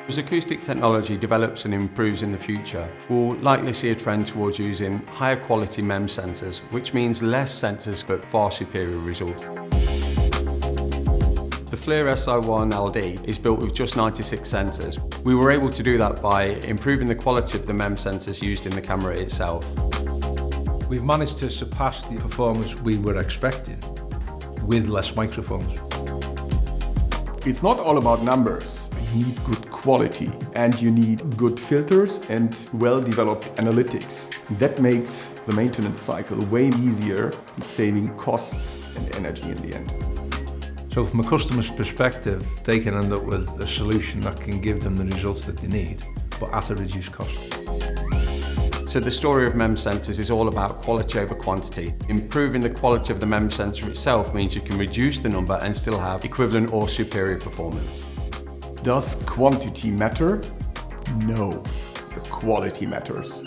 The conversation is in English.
As acoustic technology develops and improves in the future, we'll likely see a trend towards using higher quality MEMS sensors, which means less sensors but far superior results. The Flir Si1-LD is built with just 96 sensors. We were able to do that by improving the quality of the MEMS sensors used in the camera itself. We've managed to surpass the performance we were expecting with less microphones. It's not all about numbers. You need good quality and you need good filters and well-developed analytics. That makes the maintenance cycle way easier, saving costs and energy in the end. So from a customer's perspective, they can end up with a solution that can give them the results that they need, but at a reduced cost. So the story of MEMS sensors is all about quality over quantity. Improving the quality of the MEMS sensor itself means you can reduce the number and still have equivalent or superior performance. Does quantity matter? No, the quality matters.